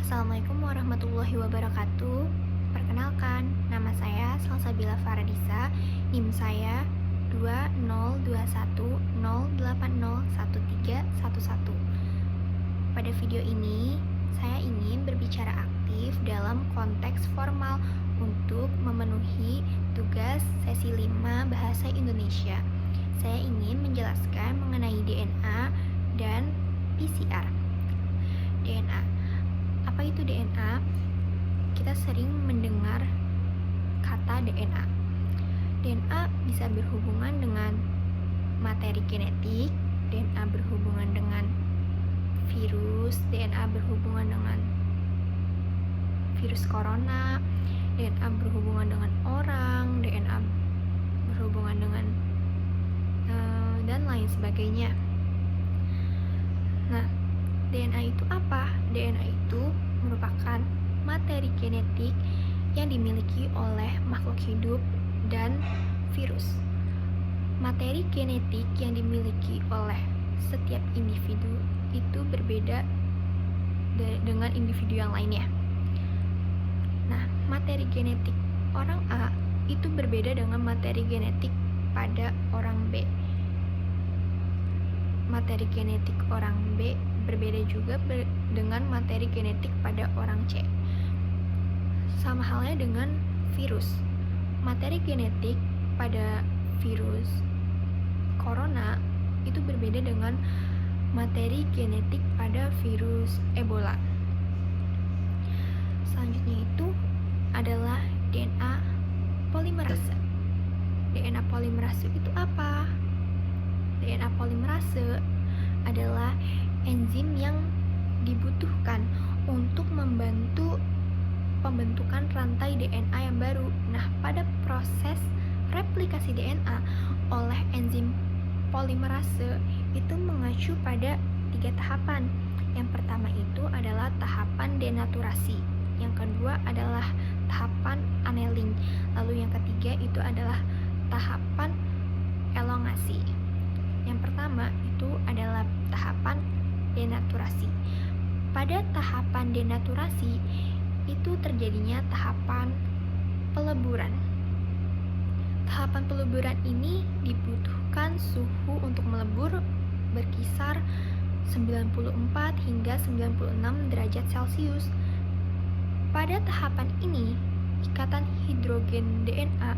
Assalamualaikum warahmatullahi wabarakatuh. Perkenalkan, nama saya Salsabila Faradisa, NIM saya 202108011311. Pada video ini, saya ingin berbicara aktif dalam konteks formal untuk memenuhi tugas sesi 5 Bahasa Indonesia. Saya ingin menjelaskan mengenai DNA dan PCR. DNA. Apa itu DNA? Kita sering mendengar kata DNA. DNA bisa berhubungan dengan materi genetik, DNA berhubungan dengan virus, DNA berhubungan dengan virus corona, DNA berhubungan dengan orang, DNA berhubungan dengan dan lain sebagainya. Nah, DNA itu apa? DNA itu merupakan materi genetik yang dimiliki oleh makhluk hidup dan virus. Materi genetik yang dimiliki oleh setiap individu itu berbeda dengan individu yang lainnya. Nah, materi genetik orang A itu berbeda dengan materi genetik pada orang B. Materi genetik orang B berbeda juga dengan materi genetik pada orang C. Sama halnya dengan virus. Materi genetik pada virus corona itu berbeda dengan materi genetik pada virus Ebola. Selanjutnya itu adalah DNA polimerase. DNA polimerase itu apa? DNA polimerase adalah enzim yang dibutuhkan untuk membantu pembentukan rantai DNA yang baru. Nah, pada proses replikasi DNA oleh enzim polimerase itu mengacu pada 3 tahapan. Yang pertama itu adalah tahapan denaturasi. Yang kedua adalah tahapan annealing. Lalu yang ketiga itu adalah tahapan elongasi. Yang pertama itu adalah tahapan denaturasi. Pada tahapan denaturasi itu terjadinya tahapan peleburan. Tahapan peleburan ini dibutuhkan suhu untuk melebur berkisar 94 hingga 96 derajat Celcius. Pada tahapan ini, ikatan hidrogen DNA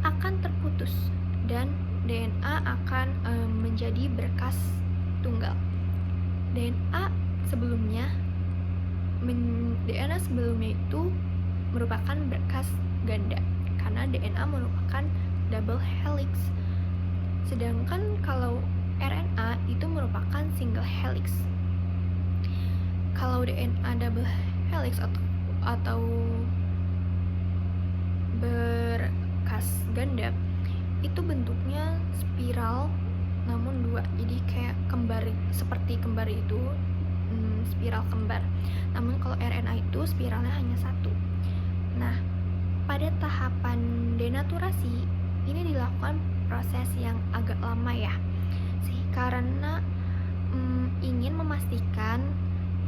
akan terputus dan DNA akan menjadi berkas tunggal. DNA sebelumnya itu merupakan berkas ganda karena DNA merupakan double helix. Sedangkan kalau RNA itu merupakan single helix. Kalau DNA double helix atau berkas ganda itu bentuknya spiral namun 2, jadi kayak kembar, seperti kembar itu, spiral kembar. Namun kalau RNA itu spiralnya hanya 1. Nah, pada tahapan denaturasi ini dilakukan proses yang agak lama ya, karena ingin memastikan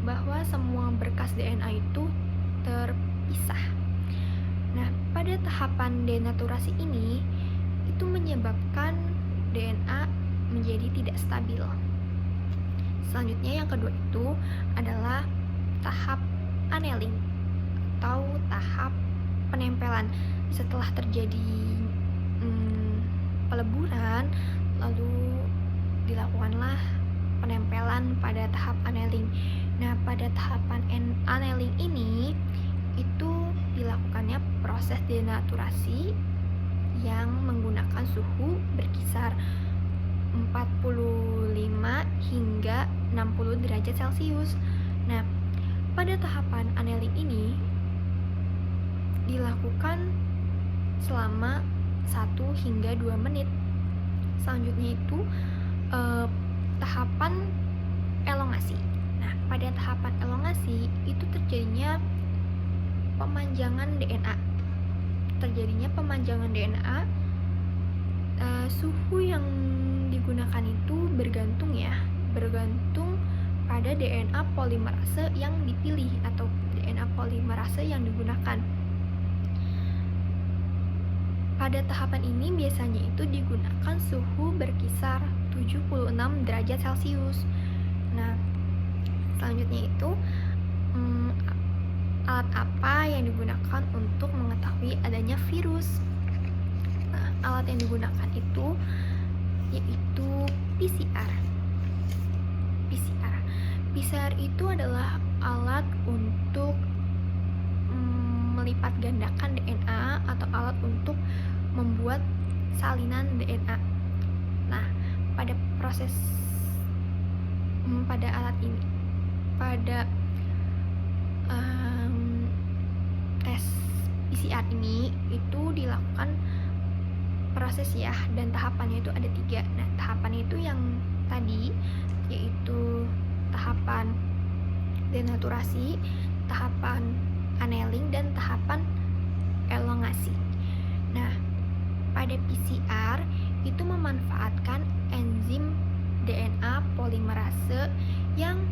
bahwa semua berkas DNA itu terpisah. Nah, pada tahapan denaturasi ini itu menyebabkan DNA menjadi tidak stabil. Selanjutnya yang kedua itu adalah tahap annealing atau tahap penempelan. Setelah terjadi peleburan, lalu dilakukanlah penempelan pada tahap annealing. Nah, pada tahapan annealing ini itu dilakukannya proses denaturasi yang menggunakan suhu berkisar 45 hingga 60 derajat Celcius. Nah, pada tahapan annealing ini dilakukan selama 1 hingga 2 menit. Selanjutnya itu tahapan elongasi. Nah, pada tahapan elongasi itu terjadinya pemanjangan DNA. Suhu yang digunakan itu bergantung pada DNA polimerase yang dipilih atau DNA polimerase yang digunakan. Pada tahapan ini biasanya itu digunakan suhu berkisar 76 derajat Celcius. Nah, selanjutnya itu alat apa yang digunakan untuk mengetahui adanya virus? Nah, alat yang digunakan itu yaitu PCR. PCR itu adalah alat untuk melipat gandakan DNA atau alat untuk membuat salinan DNA. Nah, pada proses pada alat ini, pada tes PCR ini itu dilakukan proses ya, dan tahapannya itu ada 3. Nah, tahapannya itu yang tadi yaitu tahapan denaturasi, tahapan annealing, dan tahapan elongasi. Nah, pada PCR itu memanfaatkan enzim DNA polimerase yang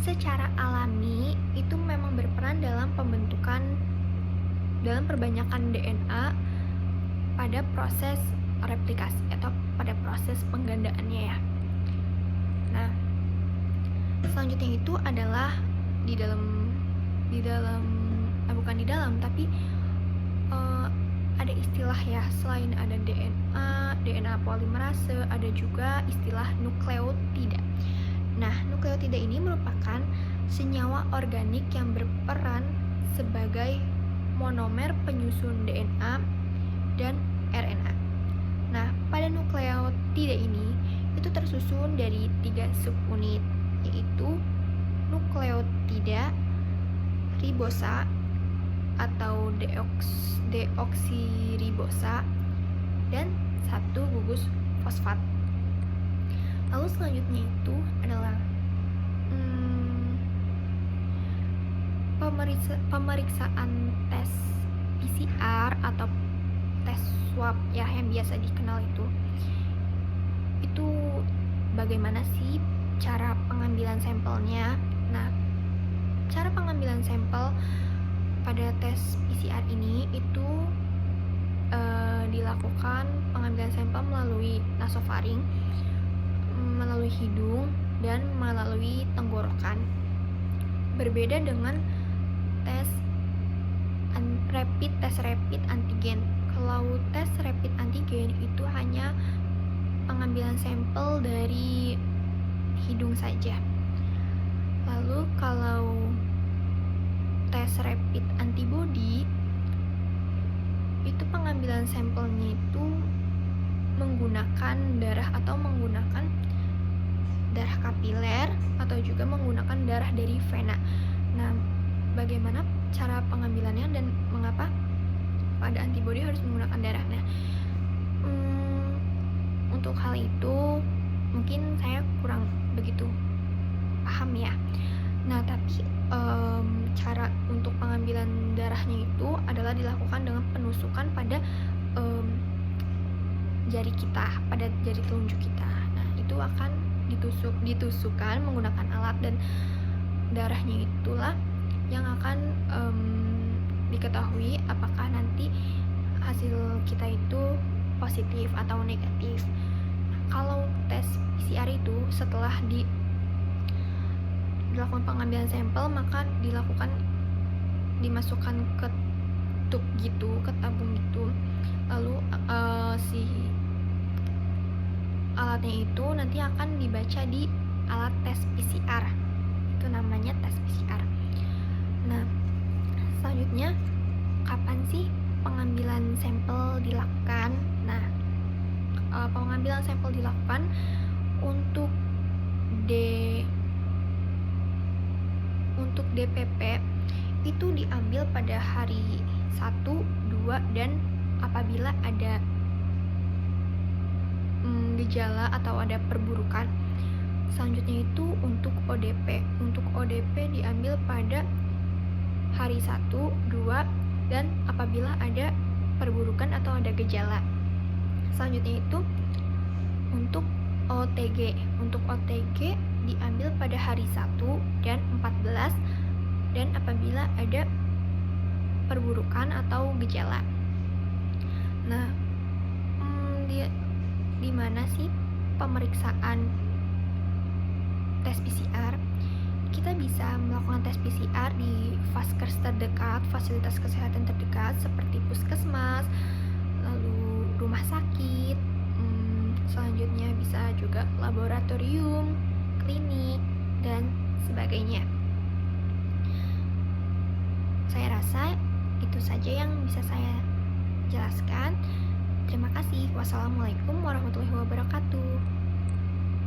secara alami itu memang berperan dalam perbanyakan DNA pada proses replikasi atau pada proses penggandaannya ya. Nah, selanjutnya itu adalah tapi ada istilah ya, selain ada DNA polimerase, ada juga istilah nukleotida. Nah, nukleotida ini merupakan senyawa organik yang berperan sebagai monomer penyusun DNA dan RNA. Nah, pada nukleotida ini itu tersusun dari 3 subunit, yaitu nukleotida ribosa atau deoksiribosa dan 1 gugus fosfat. Lalu selanjutnya itu adalah pemeriksaan tes PCR atau tes swab ya, yang biasa dikenal itu bagaimana sih cara pengambilan sampelnya. Nah, cara pengambilan sampel pada tes PCR ini itu dilakukan pengambilan sampel melalui nasofaring, melalui hidung, dan melalui tenggorokan. Berbeda dengan tes rapid antigen. Kalau tes rapid antigen itu hanya pengambilan sampel dari hidung saja. Lalu kalau tes rapid antibody itu pengambilan sampelnya itu menggunakan darah atau menggunakan darah kapiler atau juga menggunakan darah dari vena. Nah, bagaimana cara pengambilannya dan mengapa pada antibody harus menggunakan darah? Nah, untuk hal itu mungkin saya kurang begitu paham ya. Nah, tapi cara untuk pengambilan darahnya itu adalah dilakukan dengan penusukan pada jari kita, pada jari telunjuk kita. Nah, itu akan ditusukkan menggunakan alat, dan darahnya itulah yang akan diketahui apakah nanti hasil kita itu positif atau negatif. Kalau tes PCR itu setelah dilakukan pengambilan sampel, maka dimasukkan ke tub gitu, ke tabung gitu. Lalu si alatnya itu nanti akan dibaca di alat tes PCR. Itu namanya tes PCR. Nah, selanjutnya kapan sih pengambilan sampel dilakukan? Nah, pengambilan sampel dilakukan untuk DPP itu diambil pada hari 1, 2, dan apabila ada gejala atau ada perburukan. Selanjutnya itu untuk ODP. Untuk ODP diambil pada hari 1, 2, dan apabila ada perburukan atau ada gejala. Selanjutnya itu untuk OTG. Untuk OTG diambil pada hari 1 dan 14 dan apabila ada perburukan atau gejala. Nah, di mana sih pemeriksaan tes PCR? Kita bisa melakukan tes PCR di vaskes terdekat, fasilitas kesehatan terdekat seperti puskesmas, lalu rumah sakit, selanjutnya bisa juga laboratorium, klinik, dan sebagainya. Saya rasa itu saja yang bisa saya jelaskan. Terima kasih. Wassalamualaikum warahmatullahi wabarakatuh.